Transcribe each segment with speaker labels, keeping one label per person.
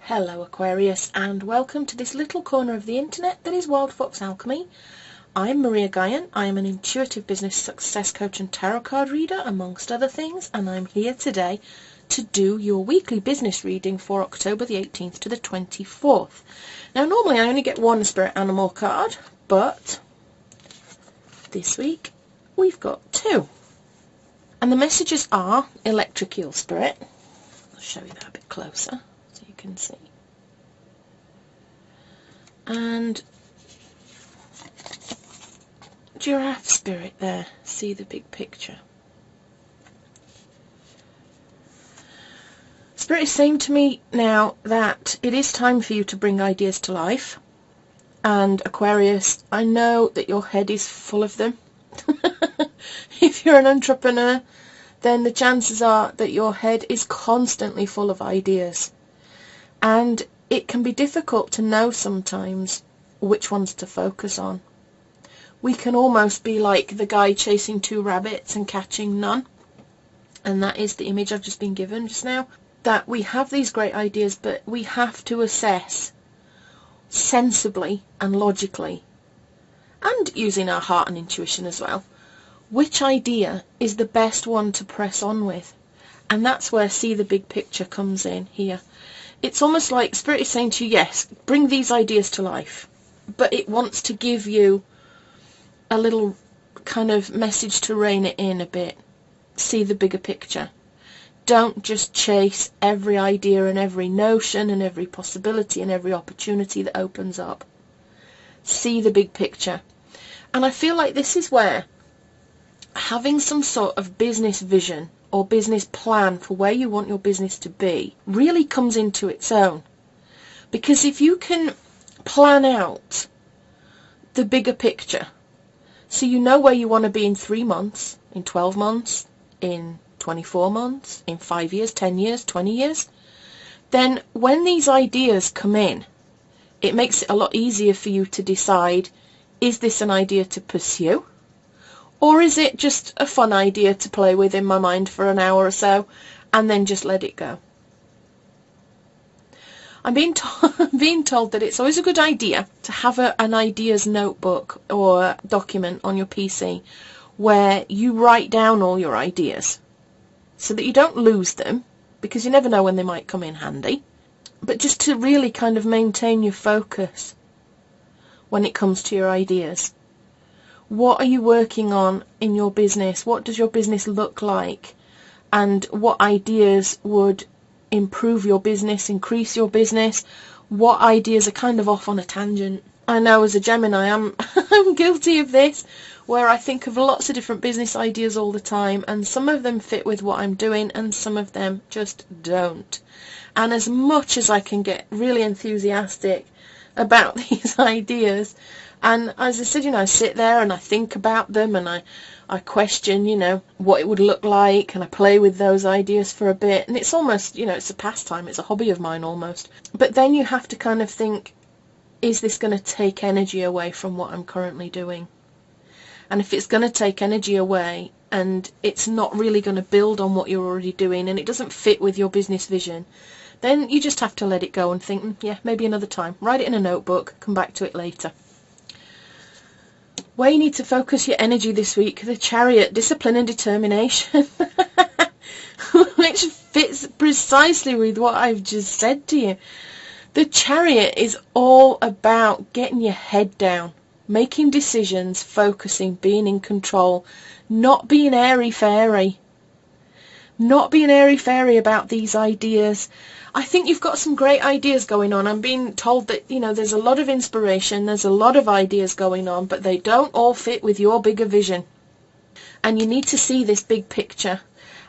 Speaker 1: Hello Aquarius, and welcome to this little corner of the internet that is Wild Fox Alchemy. I'm Maria Guyan. I am an intuitive business success coach and tarot card reader, amongst other things, and I'm here today to do your weekly business reading for October the 18th to the 24th. Now normally I only get one spirit animal card, but this week we've got two. And the messages are Electric Eel Spirit. I'll show you that a bit closer so you can see. And Giraffe Spirit there. See the big picture. Spirit is saying to me now that it is time for you to bring ideas to life. And Aquarius, I know that your head is full of them. If you're an entrepreneur, then the chances are that your head is constantly full of ideas. And it can be difficult to know sometimes which ones to focus on. We can almost be like the guy chasing two rabbits and catching none. And that is the image I've just been given just now. That we have these great ideas, but we have to assess sensibly and logically, and using our heart and intuition as well, which idea is the best one to press on with. And that's where see the big picture comes in here. It's almost like Spirit is saying to you, yes, bring these ideas to life, but it wants to give you a little kind of message to rein it in a bit. See the bigger picture. Don't just chase every idea and every notion and every possibility and every opportunity that opens up. See the big picture. And I feel like this is where having some sort of business vision or business plan for where you want your business to be really comes into its own. Because if you can plan out the bigger picture, so you know where you want to be in 3 months, in 12 months, in 24 months, in 5 years, 10 years, 20 years, then when these ideas come in, it makes it a lot easier for you to decide, is this an idea to pursue? Or is it just a fun idea to play with in my mind for an hour or so and then just let it go? I'm being told that it's always a good idea to have an ideas notebook or document on your PC where you write down all your ideas so that you don't lose them, because you never know when they might come in handy, but just to really kind of maintain your focus when it comes to your ideas. What are you working on in your business? What does your business look like? And what ideas would improve your business, increase your business? What ideas are kind of off on a tangent? I know as a Gemini I'm guilty of this, where I think of lots of different business ideas all the time, and some of them fit with what I'm doing and some of them just don't. And as much as I can get really enthusiastic about these ideas, and as I said, I sit there and I think about them and I question, what it would look like, and I play with those ideas for a bit, and it's almost, it's a pastime, it's a hobby of mine almost. But then you have to kind of think, is this going to take energy away from what I'm currently doing? And if it's going to take energy away and it's not really going to build on what you're already doing and it doesn't fit with your business vision, then you just have to let it go and think, yeah, maybe another time. Write it in a notebook, come back to it later. Where you need to focus your energy this week, the Chariot, discipline and determination, which fits precisely with what I've just said to you. The Chariot is all about getting your head down, making decisions, focusing, being in control, not being airy-fairy. Not being airy-fairy about these ideas. I think you've got some great ideas going on. I'm being told that, there's a lot of inspiration, there's a lot of ideas going on, but they don't all fit with your bigger vision. And you need to see this big picture.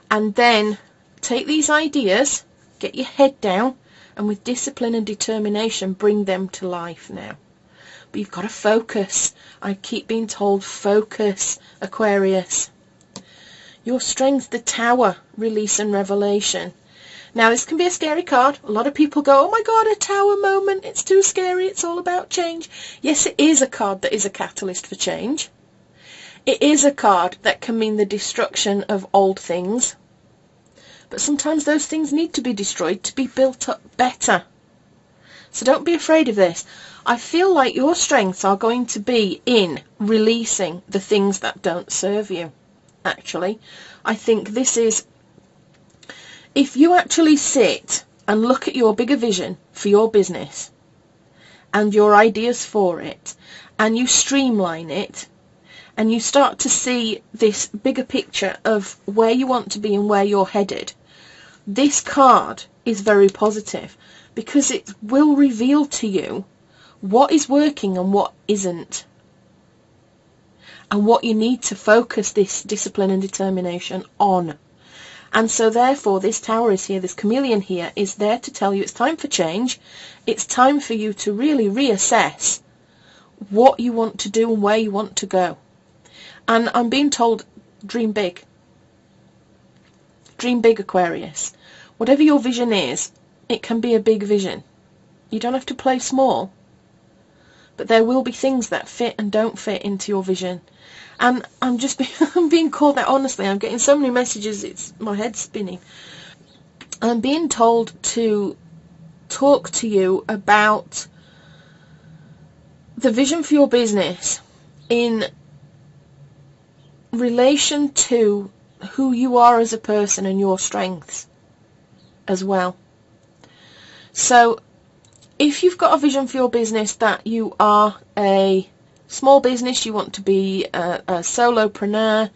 Speaker 1: And then take these ideas, get your head down, and with discipline and determination, bring them to life now. But you've got to focus. I keep being told, focus, Aquarius. Your strength, the Tower, release and revelation. Now, this can be a scary card. A lot of people go, oh my God, a Tower moment. It's too scary. It's all about change. Yes, it is a card that is a catalyst for change. It is a card that can mean the destruction of old things. But sometimes those things need to be destroyed to be built up better. So don't be afraid of this. I feel like your strengths are going to be in releasing the things that don't serve you, actually. I think this is, if you actually sit and look at your bigger vision for your business and your ideas for it, and you streamline it, and you start to see this bigger picture of where you want to be and where you're headed, this card is very positive, because it will reveal to you what is working and what isn't, and what you need to focus this discipline and determination on. And so therefore this tower is here, this chameleon here is there to tell you it's time for change. It's time for you to really reassess what you want to do and where you want to go. And I'm being told, dream big. Dream big, Aquarius. Whatever your vision is, it can be a big vision. You don't have to play small. But there will be things that fit and don't fit into your vision. And I'm being called out, honestly. I'm getting so many messages, my head's spinning. I'm being told to talk to you about the vision for your business in relation to who you are as a person and your strengths as well. So if you've got a vision for your business that you are a small business, you want to be a solopreneur,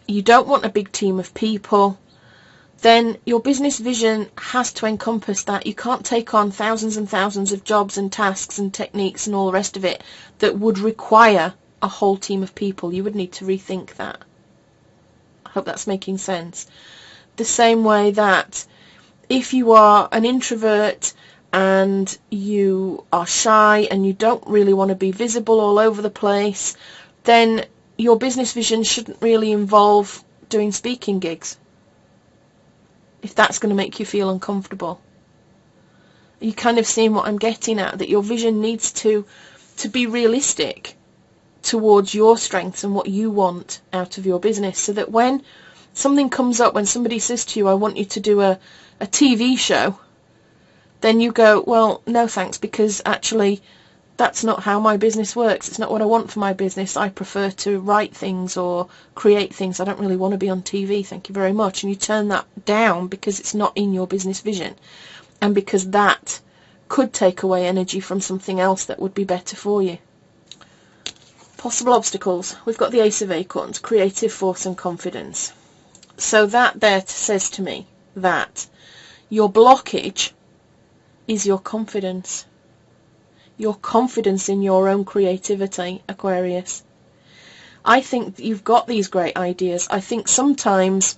Speaker 1: you don't want a big team of people, then your business vision has to encompass that. You can't take on thousands and thousands of jobs and tasks and techniques and all the rest of it that would require a whole team of people. You would need to rethink that. I hope that's making sense. The same way that if you are an introvert and you are shy and you don't really want to be visible all over the place, then your business vision shouldn't really involve doing speaking gigs, if that's going to make you feel uncomfortable. You kind of seeing what I'm getting at, that your vision needs to be realistic towards your strengths and what you want out of your business, so that when something comes up, when somebody says to you, I want you to do a TV show, then you go, well, no thanks, because actually that's not how my business works. It's not what I want for my business. I prefer to write things or create things. I don't really want to be on TV, thank you very much. And you turn that down because it's not in your business vision, and because that could take away energy from something else that would be better for you. Possible obstacles. We've got the Ace of Acorns, creative force and confidence. So that there says to me that your blockage is your confidence. Your confidence in your own creativity, Aquarius. I think you've got these great ideas. I think sometimes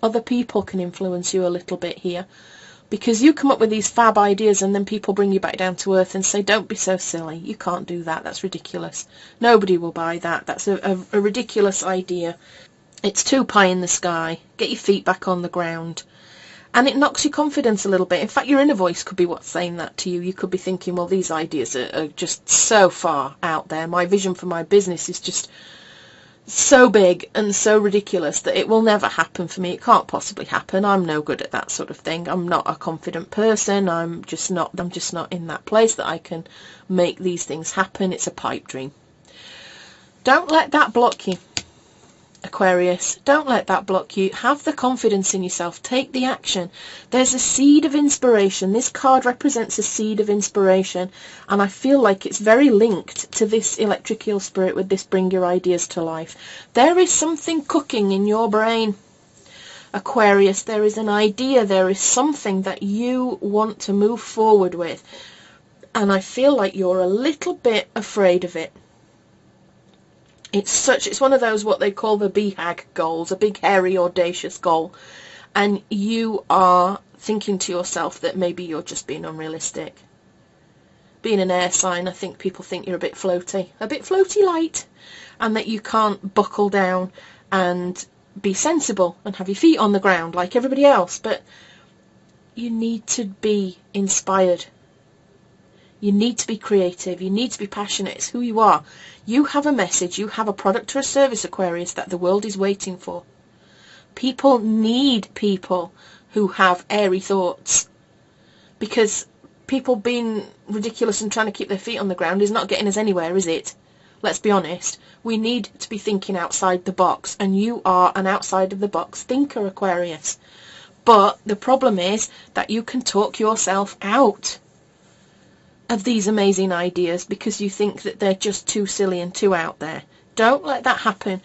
Speaker 1: other people can influence you a little bit here, because you come up with these fab ideas and then people bring you back down to earth and say, don't be so silly, you can't do that, that's ridiculous, nobody will buy that, that's a ridiculous idea, it's too pie in the sky, get your feet back on the ground. And it knocks your confidence a little bit. In fact, your inner voice could be what's saying that to you. You could be thinking, well, these ideas are just so far out there. My vision for my business is just so big and so ridiculous that it will never happen for me. It can't possibly happen. I'm no good at that sort of thing. I'm not a confident person. I'm just not in that place that I can make these things happen. It's a pipe dream. Don't let that block you, Aquarius. Don't let that block you. Have the confidence in yourself. Take the action. There's a seed of inspiration. This card represents a seed of inspiration, and I feel like it's very linked to this electric eel spirit with this bring your ideas to life. There is something cooking in your brain, Aquarius. There is an idea. There is something that you want to move forward with, and I feel like you're a little bit afraid of it. It's one of those what they call the BHAG goals, a big, hairy, audacious goal. And you are thinking to yourself that maybe you're just being unrealistic. Being an air sign, I think people think you're a bit floaty light, and that you can't buckle down and be sensible and have your feet on the ground like everybody else. But you need to be inspired. You need to be creative. You need to be passionate. It's who you are. You have a message. You have a product or a service, Aquarius, that the world is waiting for. People need people who have airy thoughts, because people being ridiculous and trying to keep their feet on the ground is not getting us anywhere, is it? Let's be honest. We need to be thinking outside the box, and you are an outside of the box thinker, Aquarius. But the problem is that you can talk yourself out of these amazing ideas because you think that they're just too silly and too out there. Don't let that happen.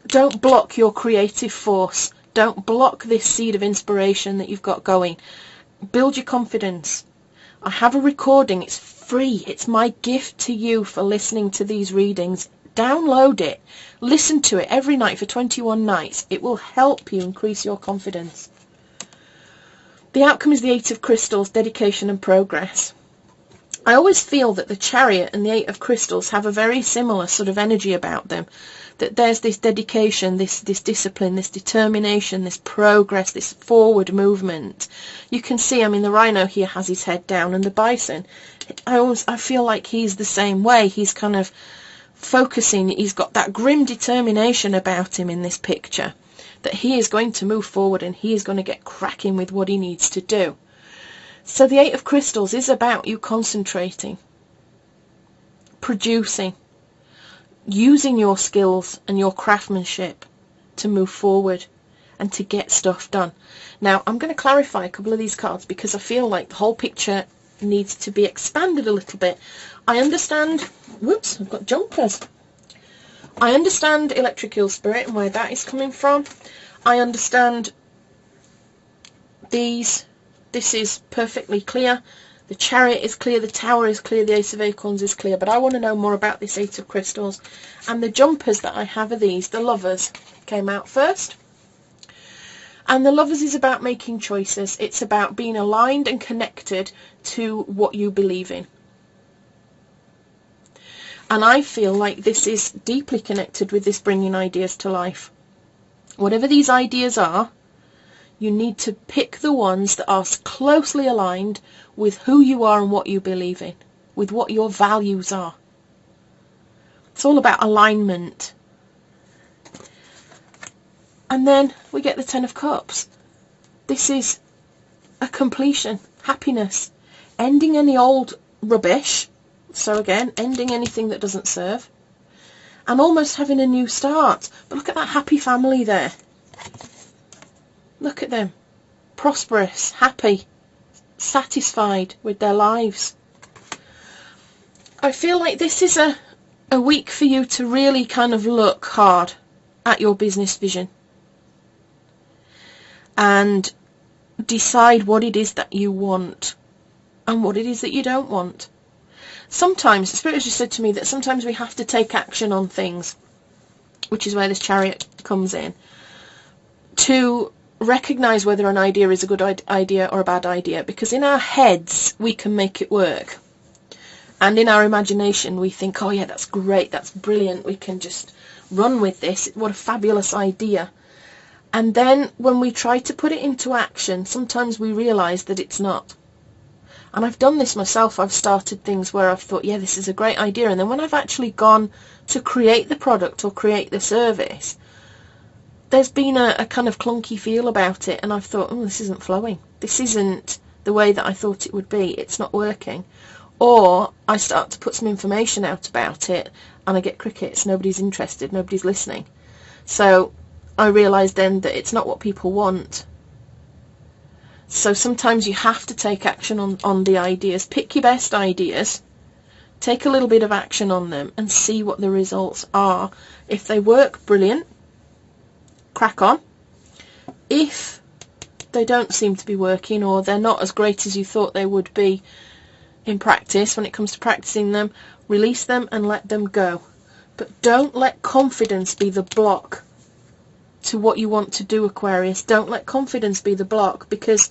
Speaker 1: Don't block your creative force. Don't block this seed of inspiration that you've got going. Build your confidence. I have a recording. It's free. It's my gift to you for listening to these readings. Download it. Listen to it every night for 21 nights. It will help you increase your confidence. The outcome is the 8 of Crystals, dedication and progress. I always feel that the Chariot and the 8 of Crystals have a very similar sort of energy about them. That there's this dedication, this discipline, this determination, this progress, this forward movement. You can see, I mean, the rhino here has his head down, and the bison, I feel like he's the same way. He's kind of focusing, he's got that grim determination about him in this picture, that he is going to move forward and he is going to get cracking with what he needs to do. So the 8 of Crystals is about you concentrating, producing, using your skills and your craftsmanship to move forward and to get stuff done. Now, I'm going to clarify a couple of these cards because I feel like the whole picture needs to be expanded a little bit. I understand, whoops, I've got jumpers. I understand Electric Eel Spirit and where that is coming from. I understand these. This is perfectly clear. The Chariot is clear, the Tower is clear, the Ace of Acorns is clear. But I want to know more about this 8 of Crystals. And the jumpers that I have are these. The Lovers came out first. And the Lovers is about making choices. It's about being aligned and connected to what you believe in. And I feel like this is deeply connected with this bringing ideas to life. Whatever these ideas are, you need to pick the ones that are closely aligned with who you are and what you believe in, with what your values are. It's all about alignment. And then we get the 10 of Cups. This is a completion, happiness, ending any old rubbish. So again, ending anything that doesn't serve. And almost having a new start. But look at that happy family there. Look at them. Prosperous, happy, satisfied with their lives. I feel like this is a week for you to really kind of look hard at your business vision. And decide what it is that you want and what it is that you don't want. Sometimes, the Spirit has just said to me that sometimes we have to take action on things, which is where this Chariot comes in, to recognise whether an idea is a good idea or a bad idea. Because in our heads, we can make it work. And in our imagination, we think, oh yeah, that's great, that's brilliant, we can just run with this, what a fabulous idea. And then when we try to put it into action, sometimes we realise that it's not. And I've done this myself. I've started things where I've thought, yeah, this is a great idea. And then when I've actually gone to create the product or create the service, there's been a kind of clunky feel about it. And I've thought, oh, this isn't flowing. This isn't the way that I thought it would be. It's not working. Or I start to put some information out about it and I get crickets. Nobody's interested. Nobody's listening. So I realise then that it's not what people want. So sometimes you have to take action on the ideas. Pick your best ideas, take a little bit of action on them and see what the results are. If they work, brilliant, crack on. If they don't seem to be working or they're not as great as you thought they would be in practice, when it comes to practicing them, release them and let them go. But don't let confidence be the block to what you want to do, Aquarius. Don't let confidence be the block, because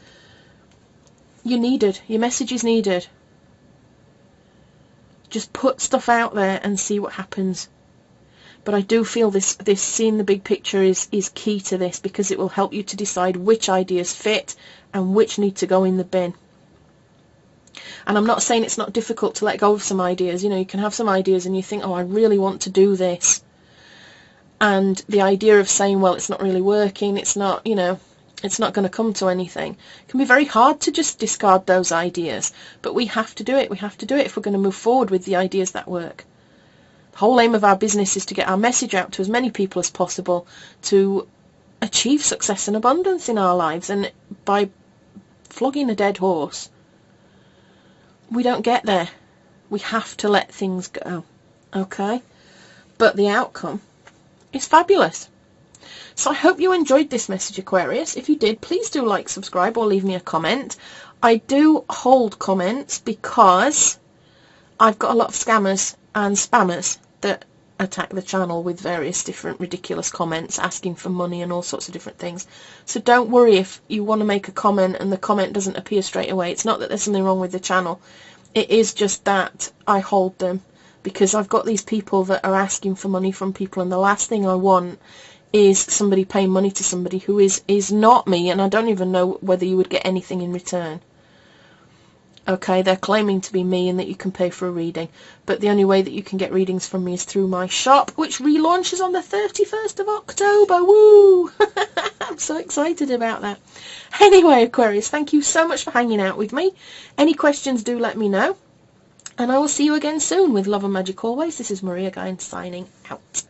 Speaker 1: you're needed. Your message is needed. Just put stuff out there and see what happens. But I do feel this seeing the big picture is key to this, because it will help you to decide which ideas fit and which need to go in the bin. And I'm not saying it's not difficult to let go of some ideas. You know, you can have some ideas and you think, oh, I really want to do this. And the idea of saying, well, it's not really working, it's not, you know, It's not going to come to anything. It can be very hard to just discard those ideas, but we have to do it. We have to do it if we're going to move forward with the ideas that work. The whole aim of our business is to get our message out to as many people as possible to achieve success and abundance in our lives. And by flogging a dead horse, we don't get there. We have to let things go. Okay? But the outcome is fabulous. So I hope you enjoyed this message, Aquarius. If you did, please do like, subscribe, or leave me a comment. I do hold comments because I've got a lot of scammers and spammers that attack the channel with various different ridiculous comments asking for money and all sorts of different things. So don't worry if you want to make a comment and the comment doesn't appear straight away. It's not that there's something wrong with the channel. It is just that I hold them because I've got these people that are asking for money from people, and the last thing I want is somebody paying money to somebody who is not me, and I don't even know whether you would get anything in return. Okay, they're claiming to be me and that you can pay for a reading, but the only way that you can get readings from me is through my shop, which relaunches on the 31st of October. Woo! I'm so excited about that. Anyway, Aquarius, thank you so much for hanging out with me. Any questions, do let me know, and I will see you again soon with love and magic always. This is Maria Guine signing out.